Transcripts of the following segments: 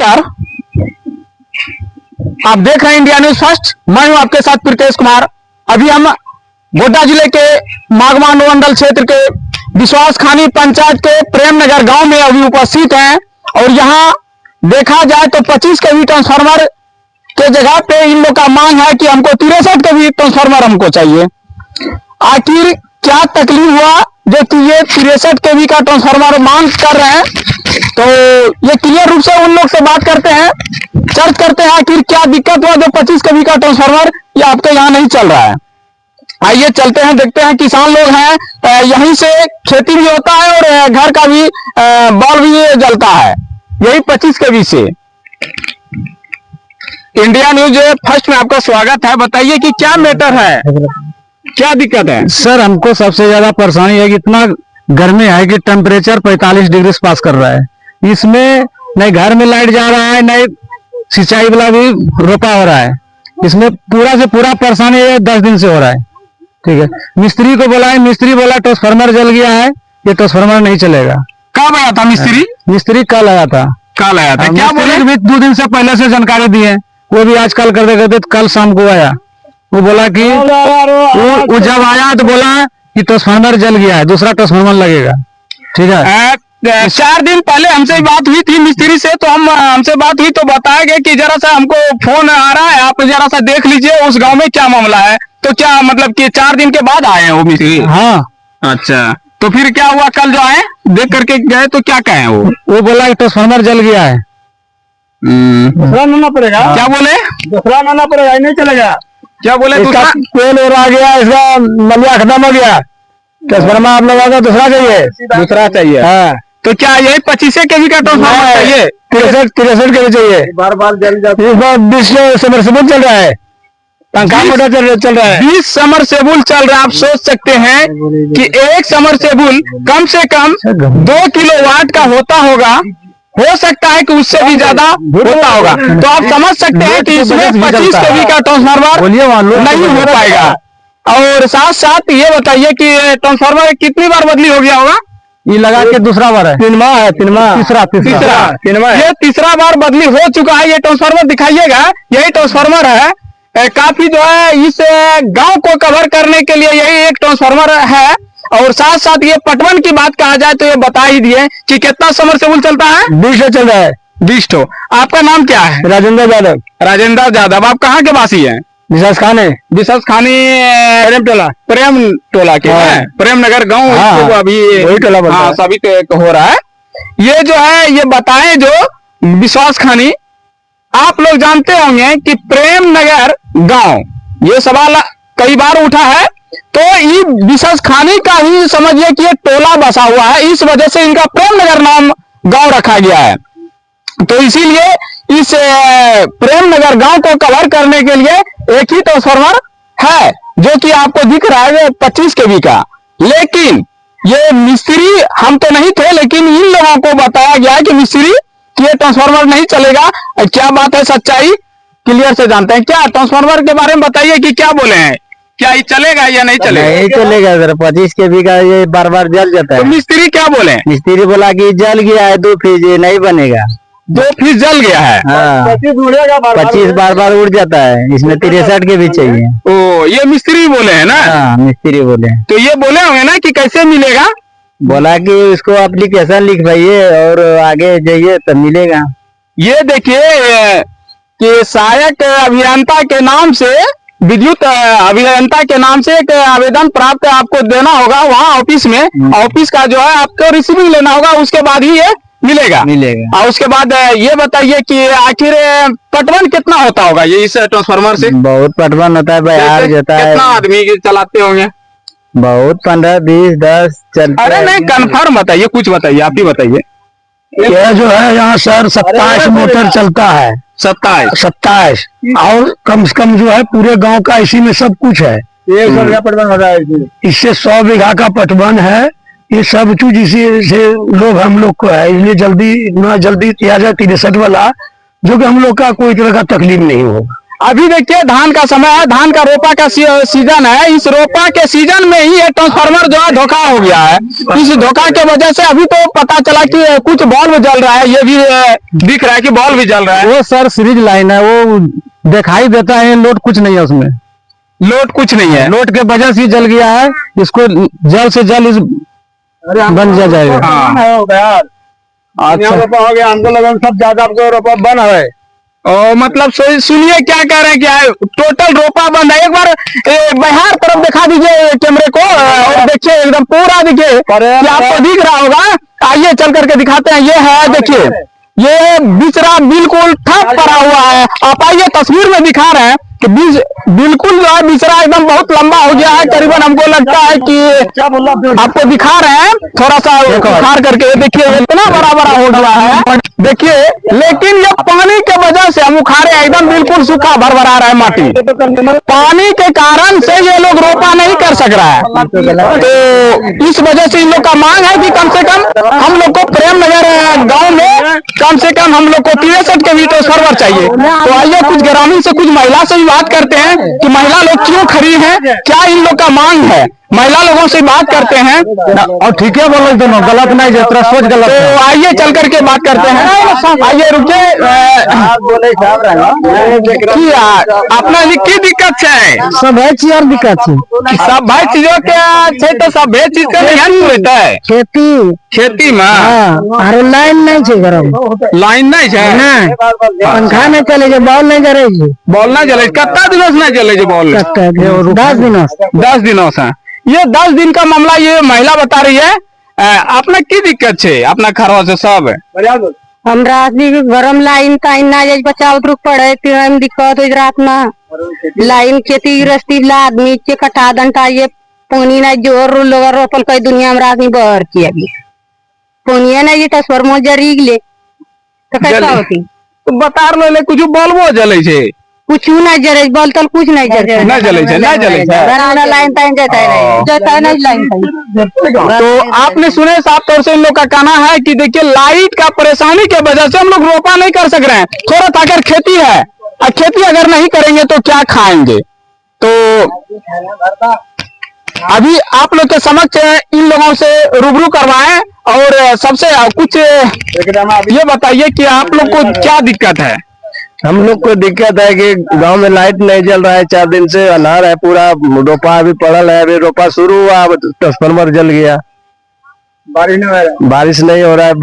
नमस्कार, आप देख रहे हैं इंडिया न्यूज फर्स्ट। मैं हूं आपके साथ प्रीतेश कुमार। अभी हम गोड्डा जिले के मागमा अनुमंडल क्षेत्र के विश्वास खानी पंचायत के प्रेम नगर गांव में अभी उपस्थित हैं और यहां देखा जाए तो 25 केवी ट्रांसफार्मर के जगह पे इन लोग का मांग है कि हमको 63 केवी ट्रांसफार्मर हमको चाहिए। आखिर क्या तकलीफ हुआ जो कि ये 63 केवी का ट्रांसफार्मर मांग कर रहे हैं, तो ये क्लियर रूप से उन लोग से बात करते हैं, चर्चा करते हैं आखिर क्या दिक्कत हुआ जो 25 केवी का ट्रांसफार्मर ये आपके यहाँ नहीं चल रहा है। आइए चलते हैं, देखते हैं। किसान लोग हैं, यहीं से खेती भी होता है और घर का भी बल्ब भी जलता है यही 25 केवी से। इंडिया न्यूज फर्स्ट में आपका स्वागत है। बताइए कि क्या मैटर है, क्या दिक्कत है? सर हमको सबसे ज्यादा परेशानी है कि इतना गर्मी है कि टेम्परेचर 45 डिग्री पास कर रहा है। इसमें नहीं घर में लाइट जा रहा है, नहीं सिंचाई वाला भी रोपा हो रहा है। इसमें पूरा से पूरा परेशानी 10 दिन से हो रहा है। ठीक है, मिस्त्री को बुलाए, मिस्त्री बोला ट्रांसफार्मर जल गया है, ये ट्रांसफार्मर नहीं चलेगा। कब आया था मिस्त्री? मिस्त्री कल आया था। कल आया था, क्या बोले? भी 2 दिन से पहले से जानकारी दी है, वो भी आज कल करते करते कल शाम को आया। वो बोला कि वो जब आया तो बोला कि ट्रांसफार्मर जल गया है, दूसरा ट्रांसफार्मर लगेगा। ठीक है, 4 दिन पहले हमसे बात हुई थी मिस्त्री से, तो हमसे बात हुई तो बताया गया कि जरा सा हमको फोन आ रहा है, आप जरा सा देख लीजिए उस गांव में क्या मामला है। तो क्या मतलब कि 4 दिन के बाद आए हैं वो मिस्त्री? हाँ। अच्छा, तो फिर क्या हुआ? कल जो आए देख करके गए तो क्या कहे? वो बोला कि ट्रांसफार्मर जल गया है, दूसरा लाना पड़ेगा। क्या बोले? दूसरा लाना पड़ेगा, नहीं चलेगा। क्या बोले? दूसरा तेल और आ गया, इसका मलिया खत्म हो गया, ट्रांसफार्मर आप लोगों को दूसरा चाहिए। दूसरा चाहिए। हाँ, तो क्या यही 25 केवी का ट्रांसफार्मर चाहिए? 63 केवी चाहिए। बार बार जल जाता है। 20 समरसेबुल चल रहा है, पंखा मोटर चल रहा है। 20 समरसेबुल चल रहा है। आप सोच सकते हैं कि एक समरसेबुल कम से कम 2 किलोवाट का होता होगा, हो सकता है कि उससे भी ज्यादा होता होगा। तो आप समझ सकते हैं कि इसमें 25 केवी का ट्रांसफार्मर नहीं हो पाएगा। और साथ साथ ये बताइए कि ट्रांसफार्मर कितनी बार बदली हो गया होगा? ये लगा के दूसरा बार है, तीसरा ये तीसरा बार बदली हो चुका है। ये ट्रांसफार्मर दिखाइएगा, यही ट्रांसफार्मर है। काफी जो है इस गांव को कवर करने के लिए यही एक ट्रांसफार्मर है। और साथ साथ ये पटवन की बात कहा जाए तो ये बता ही दिए कि कितना समरसेबुल चलता है। 20 चल रहा है। 20। आपका नाम क्या है? राजेंद्र यादव। राजेंद्र यादव। आप कहाँ के वासी हैं? विश्वास खानी प्रेम टोला के हैं। प्रेम नगर गाँव अभी वही टोला सभी हो रहा है। ये जो है ये बताएं, जो विश्वास खानी आप लोग जानते होंगे कि प्रेम नगर गांव ये सवाल कई बार उठा है, तो ये विश्वास खानी का ही समझिए कि ये टोला बसा हुआ है, इस वजह से इनका प्रेम नगर नाम गांव रखा गया है। तो इसीलिए इस प्रेम नगर गांव को कवर करने के लिए एक ही ट्रांसफार्मर है जो कि आपको दिख रहा है 25 केवी का। लेकिन ये मिस्त्री हम तो नहीं थे, लेकिन इन लोगों को बताया गया है कि मिस्त्री ये ट्रांसफार्मर नहीं चलेगा। क्या बात है, सच्चाई क्लियर से जानते हैं। क्या ट्रांसफार्मर के बारे में बताइए कि क्या बोले हैं, क्या ये चलेगा या नहीं चलेगा? नहीं चलेगा सर, 25 केवी का ये बार बार जल जाता है। तो मिस्त्री क्या बोले? मिस्त्री बोला कि जल गया है 2 फीस, ये नहीं बनेगा। 2 फीस जल गया है। हाँ, 25 बार बार उड़ जाता है, इसमें 63 केवी चाहिए। ओ, ये मिस्त्री बोले है ना? हाँ, मिस्त्री बोले। तो ये बोले होंगे ना कि कैसे मिलेगा? बोला कि उसको एप्लीकेशन लिखवाइए और आगे जाइए तब मिलेगा। ये देखिए कि सहायक अभियंता के नाम से, विद्युत अभियंता के नाम से एक आवेदन प्राप्त आपको देना होगा वहाँ ऑफिस में। ऑफिस का जो है आपको रिसीविंग लेना होगा, उसके बाद ही ये मिलेगा। और उसके बाद ये बताइए कि आखिर पटवन कितना होता होगा ये इस ट्रांसफार्मर से? बहुत पटवन होता है, बयार जाता है। कितना आदमी चलाते होंगे? बहुत 15, 20, 10 चलते। अरे नहीं, कन्फर्म बताइए, कुछ बताइए, आप ही बताइए। ये जो है यहाँ सर 27 मोटर चलता है। 27 और कम से कम जो है पूरे गांव का इसी में सब कुछ है। 100 बीघा पटवन हो रहा है, इससे 100 बीघा का पटवन है। ये सब चीज इसी से लोग हम लोग को है, इसलिए जल्दी किया जाए 63 वाला, जो कि हम लोग का कोई तरह का तकलीफ नहीं होगा। अभी देखिए धान का समय है, धान का रोपा का सीजन है। इस रोपा के सीजन में ही ये ट्रांसफार्मर जो है धोखा हो गया है। इस धोखा के वजह से अभी तो पता चला कि कुछ बल्ब जल रहा है, ये भी दिख रहा है कि बल्ब भी जल रहा है। वो सर सीरीज लाइन है, वो दिखाई देता है, लोड कुछ नहीं है उसमें, लोड कुछ नहीं है। लोड के वजह से जल गया है। इसको जल्द से जल्द इस बन जाएगा। अच्छा हो गया, हमको लगा सब ज्यादा रोपा बन है। मतलब सुनिए क्या कह रहे हैं, क्या टोटल रोपा बंद है। एक बार बिहार तरफ दिखा दीजिए कैमरे को और देखिए एकदम पूरा देखिए, आपको दिख रहा होगा। आइए चल करके दिखाते हैं। ये है देखिए, ये बिचरा बिल्कुल ठप पड़ा हुआ है। आप आइए तस्वीर में दिखा रहे हैं कि बीज बिल्कुल जो है बिचरा एकदम बहुत लंबा हो गया है। करीबन हमको लगता है कि आपको दिखा रहे हैं थोड़ा सा उखाड़ करके, देखिए इतना बड़ा बड़ा हो गया है देखिए। लेकिन ये पानी के वजह से हम उखाड़े एकदम बिल्कुल सूखा भरभरा रहा है माटी। पानी के कारण से ये लोग रोपा नहीं कर सक रहा है। तो इस वजह से इन लोग का मांग है कि कम से कम हम लोग को प्रेम नगर गाँव में कम से कम हम लोग को 63 के भी ट्रांसफार्मर चाहिए। तो आइए कुछ ग्रामीण से, कुछ महिला से भी बात करते हैं कि महिला लोग क्यों खड़ी हैं, क्या इन लोग का मांग है। महिला लोगों से बात करते हैं और ठीक है बोलो, दोनों गलत नहीं, जितना सोच गलत। तो आइए चल करके बात करते हैं। आइए रुके अपना की दिक्कत है, सब है चीज और दिक्कत है, सब भाई चीजों के तो सब चीज का ध्यान होता है। खेती में अरे लाइन नहीं छे गरम, लाइन नहीं है, पंखा नहीं चले जो, बॉल नहीं जरे, बॉल नहीं जले। कितना दिनों से नहीं जले बॉल? 10 दिनों से। ये 10 दिन का मामला ये महिला बता रही है। अपना की दिक्कत है अपना खरवा से सब? हमरा गरम लाइन ताइन ना जाए, बचाव रुक पड़े तीन दिक्कत हो रात में। लाइन खेती गृहस्थी ला आदमी के कटा दंटा, ये पानी ना जोर लोग रोपल कई दुनिया में आदमी बहर की अभी पानी ना ये ट्रांसफार्मर जरी ले तो कैसा होती? तो बता लो कुछ बोलबो जले छे, कुछ नहीं जरे, बोल तल कुछ नहीं जरे, नहीं जले छे, नहीं जले छे। लाइन ताइन जाता है नहीं लाइन ताइन। तो आपने सुने साफ तौर से इन लोग का कहना है कि देखिए लाइट का परेशानी के वजह से हम लोग रोपा नहीं कर सक रहे हैं। थोड़ा ताकर खेती है और खेती अगर नहीं करेंगे तो क्या खाएंगे। तो अभी आप लोग के समक्ष इन लोगों से रूबरू करवाएं और सबसे कुछ ये बताइए कि आप लोग को क्या दिक्कत है। हम लोग को दिक्कत है कि गांव में लाइट नहीं जल रहा है, 4 दिन से अनार है, पूरा रोपा अभी पड़ल है, अभी रोपा शुरू हुआ, ट्रांसफार्मर जल गया। बारिश नहीं हो रहा है,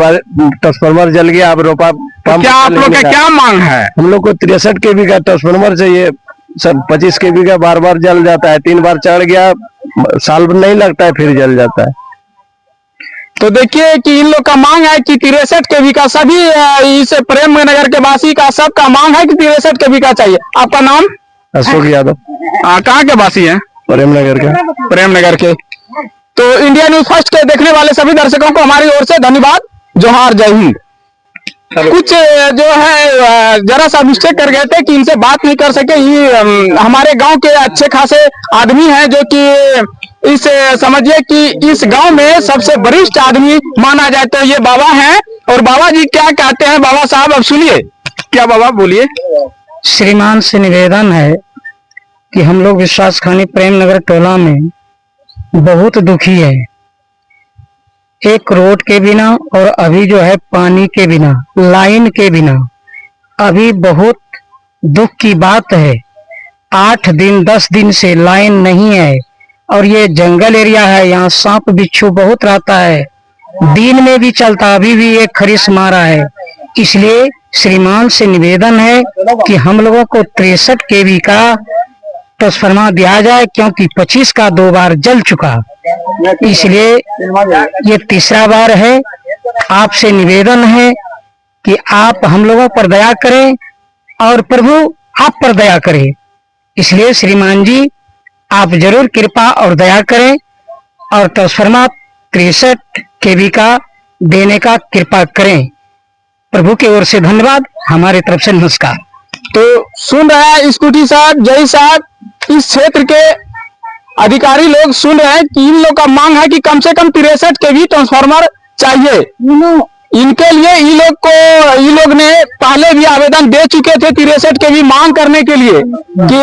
ट्रांसफार्मर जल गया, अब रोपा पंप। क्या आप लोग का क्या मांग है? हम लोग को 63 kV का ट्रांसफार्मर चाहिए सर। 25 kV का बार बार जल जाता है, 3 बार चढ़ गया, साल नहीं लगता है फिर जल जाता है। तो देखिए कि इन लोग का मांग है कि 63 kV का, सभी इस प्रेम नगर के वासी का सबका मांग है कि 63 kV का चाहिए। आपका नाम? अशोक यादव। कहाँ के वासी हैं? प्रेमनगर के। प्रेमनगर के। तो इंडिया न्यूज फर्स्ट के देखने वाले सभी दर्शकों को हमारी ओर से धन्यवाद, जोहार, जय हिंद। कुछ जो है जरा सा मिस्टेक कर गए थे कि इनसे बात नहीं कर सके। ये हमारे गांव के अच्छे खासे आदमी हैं जो कि इस समझिए कि इस गांव में सबसे वरिष्ठ आदमी माना जाए तो ये बाबा हैं। और बाबा जी क्या कहते हैं, बाबा साहब अब सुनिए। क्या बाबा बोलिए। श्रीमान से निवेदन है कि हम लोग विश्वास खानी प्रेम नगर टोला में बहुत दुखी है, एक रोड के बिना और अभी जो है पानी के बिना, लाइन के बिना। अभी बहुत दुख की बात है, 8 दिन 10 दिन से लाइन नहीं है और ये जंगल एरिया है, यहाँ सांप बिच्छू बहुत रहता है, दिन में भी चलता, अभी भी एक खरीस मारा है। इसलिए श्रीमान से निवेदन है कि हम लोगों को 63 kV का ट्रांसफार्मर दिया जाए, क्योंकि 25 का 2 बार जल चुका, इसलिए ये तीसरा बार है। आपसे निवेदन है कि आप हम लोगों पर दया करें और प्रभु आप पर दया करें। इसलिए श्रीमान जी आप जरूर कृपा और दया करें और ट्रांसफार्मर 63 kV का देने का कृपा करें। प्रभु की ओर से धन्यवाद, हमारी तरफ से नमस्कार। तो सुन रहे हैं स्कूटी साहब, जय साहब, इस क्षेत्र के अधिकारी लोग सुन रहे हैं कि इन लोग का मांग है कि कम से कम 63 kV ट्रांसफार्मर चाहिए। इनके लिए ये लोग ने पहले भी आवेदन दे चुके थे 63 के भी मांग करने के लिए कि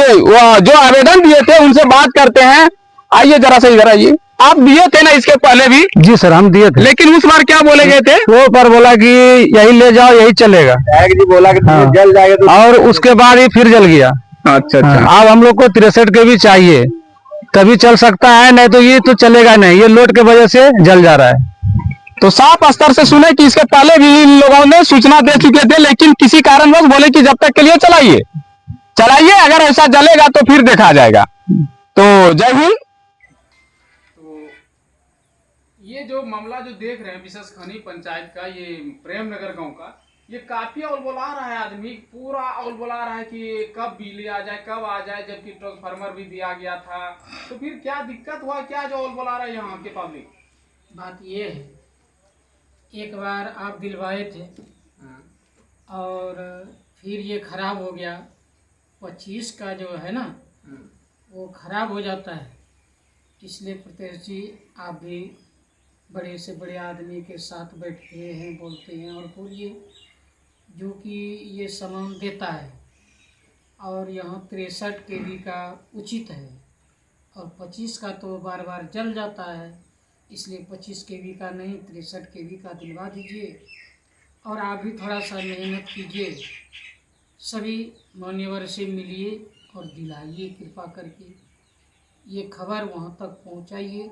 जो आवेदन दिए थे उनसे बात करते हैं। आइए जरा से इधर आइए, आप दिए थे ना इसके पहले भी? जी सर, हम दिए थे, लेकिन उस बार क्या बोले गए थे? वो पर बोला कि यही ले जाओ, यही चलेगा। जी बोला कि हाँ। जल जाएगा तो, और उसके बाद ही फिर जल गया। अच्छा हाँ, अब हम लोग को 63 के भी चाहिए, तभी चल सकता है, नहीं तो ये तो चलेगा नहीं, ये लोड के वजह से जल जा रहा है। तो साफ स्तर से सुने कि इसके पहले भी इन लोगों ने सूचना दे चुके थे, लेकिन किसी कारणवश बोले कि जब तक के लिए चलाइए, अगर ऐसा जलेगा तो फिर देखा जाएगा। तो जय हिंद। तो ये जो मामला जो देख रहे हैं विशेष खनी पंचायत का, ये प्रेम नगर गांव का, ये काफी औलबुला रहा है। आदमी पूरा औलबुला रहा है कि कब बिजली आ जाए, कब आ जाए, जबकि ट्रांसफार्मर भी दिया गया था। तो फिर क्या दिक्कत हुआ, क्या जो औलबुला रहा है यहाँ के पब्लिक? बात ये है, एक बार आप दिलवाए थे और फिर ये खराब हो गया। 25 का जो है ना वो खराब हो जाता है, इसलिए प्रत्येक जी आप भी बड़े से बड़े आदमी के साथ बैठते हैं, बोलते हैं और बोलिए जो कि ये सामान देता है। और यहाँ 63 kV का उचित है और 25 का तो बार बार जल जाता है, इसलिए 25 kV का नहीं 63 kV का दिलवा दीजिए। और आप भी थोड़ा सा मेहनत कीजिए, सभी मान्यवर से मिलिए और दिलाइए कृपा करके। ये खबर वहाँ तक पहुँचाइए,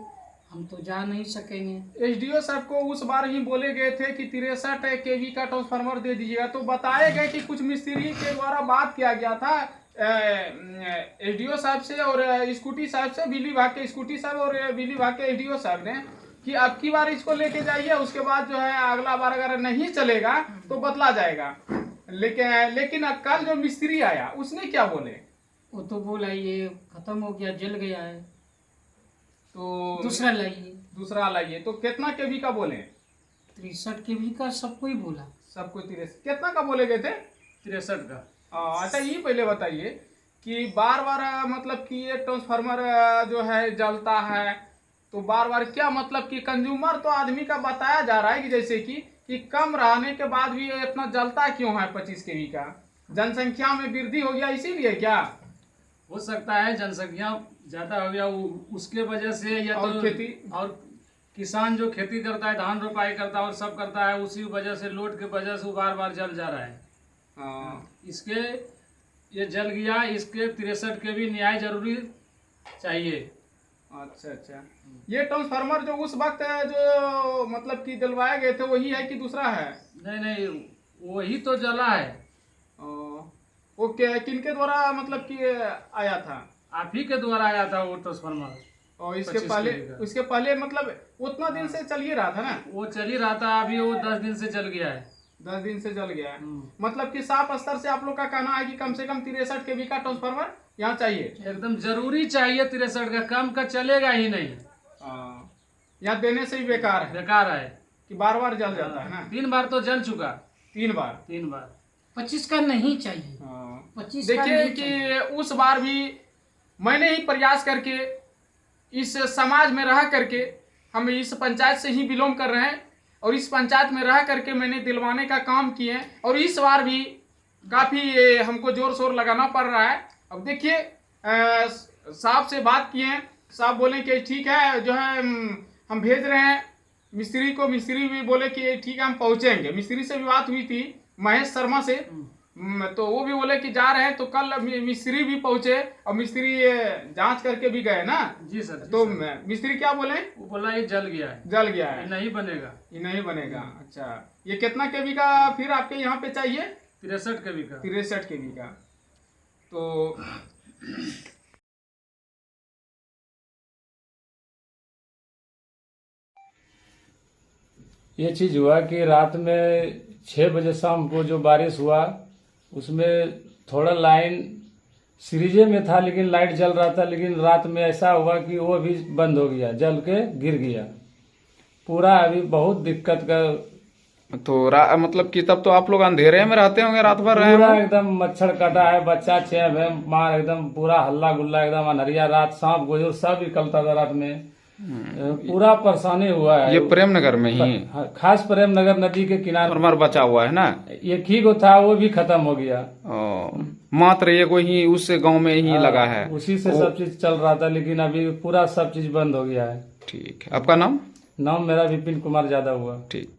हम तो जा नहीं सकेंगे। एसडीओ साहब को उस बार ही बोले गए थे कि 63 kV का ट्रांसफार्मर दे दीजिएगा, तो बताए गए कि कुछ मिस्त्री के द्वारा बात किया गया था एसडीओ साहब से और स्कूटी साहब से, बिजली विभाग के स्कूटी साहब और बिजली विभाग के एसडीओ साहब ने, कि अब की बार इसको लेके जाइए, उसके बाद जो है अगला बार अगर नहीं चलेगा तो बदला जाएगा। लेकिन कल जो मिस्त्री आया उसने क्या बोले? वो तो बोला ये खत्म हो गया, जल गया है, तो दूसरा लाइए। तो कितना केवी का बोले? 63 kV का सबको ही बोला। सबको 63 कितना का बोले गए थे? 63 का। अच्छा, ये पहले बताइए कि बार बार मतलब कि ये ट्रांसफार्मर जो है जलता है, तो बार बार क्या मतलब कि कंज्यूमर तो आदमी का बताया जा रहा है कि जैसे कि कम रहने के बाद भी ये इतना जलता क्यों है 25 kV का? जनसंख्या में वृद्धि हो गया इसीलिए क्या? हो सकता है जनसंख्या ज्यादा हो गया उसके वजह से, या और तो खेती और किसान जो खेती करता है, धान रोपाई करता है और सब करता है, उसी वजह से लोड के वजह से वो बार बार जल जा रहा है। इसके ये जल गया, इसके 63 के भी न्याय जरूरी चाहिए। अच्छा, ये ट्रांसफार्मर जो उस वक्त जो मतलब कि दिलवाए गए थे वही है कि दूसरा है? नहीं, वही तो जला है। वो किनके द्वारा मतलब कि आया था? आप ही के द्वारा आया था वो ट्रांसफार्मर। और इसके पहले मतलब उतना दिन से चल ही रहा था ना? वो चल ही रहा था, अभी वो 10 दिन से जल गया है। 10 दिन से जल गया है। मतलब कि साफ स्तर से आप लोग का कहना है कि कम से कम 63 kV का ट्रांसफार्मर यहाँ चाहिए, एकदम जरूरी चाहिए। 63 का कम का चलेगा ही नहीं, यहाँ देने से ही बेकार है कि बार बार जल जाता है ना? 3 बार तो जल चुका। 3 बार 25 का नहीं चाहिए। 25 का देखिए नहीं कि चाहिए। उस बार भी मैंने ही प्रयास करके इस समाज में रह करके, हम इस पंचायत से ही बिलोंग कर रहे हैं और इस पंचायत में रह करके मैंने दिलवाने का काम किए, और इस बार भी काफ़ी हमको जोर शोर लगाना पड़ रहा है। अब देखिए साहब से बात किए, साहब बोले कि ठीक है, जो है हम भेज रहे हैं मिस्त्री को। मिस्त्री भी बोले कि ठीक है हम पहुँचेंगे। मिस्त्री से भी बात हुई थी महेश शर्मा से, तो वो भी बोले कि जा रहे हैं। तो कल मिस्त्री भी पहुंचे और मिस्त्री जांच करके भी गए ना? जी सर। तो मिस्त्री क्या बोले? वो बोला ये जल गया है, ये नहीं बनेगा, ये नहीं बनेगा। अच्छा, ये कितना केवी का फिर आपके यहाँ पे चाहिए? 63 केवी का। 63 केवी का। तो ये चीज़ हुआ कि रात में 6 बजे शाम को जो बारिश हुआ उसमें थोड़ा लाइन सीरीजे में था, लेकिन लाइट जल रहा था, लेकिन रात में ऐसा हुआ कि वो भी बंद हो गया, जल के गिर गया पूरा। अभी बहुत दिक्कत का। तो मतलब कि तब तो आप लोग अंधेरे में रहते होंगे, रात भर रहे पूरा एकदम मच्छर कटा है, बच्चा 6 मार एकदम पूरा हल्ला गुल्ला, एकदम अनहरिया रात, सांप गोजर सब निकलता था रात में। पूरा परेशानी हुआ है। ये प्रेम नगर में ही खास प्रेम नगर नदी के किनारे ट्रांसफार्मर बचा हुआ है ना? एक ही को था, वो भी खत्म हो गया। मात्र ये कोई ही उस गांव में ही लगा है, उसी से सब चीज चल रहा था, लेकिन अभी पूरा सब चीज बंद हो गया है। ठीक है, आपका नाम? नाम मेरा विपिन कुमार यादव हुआ। ठीक।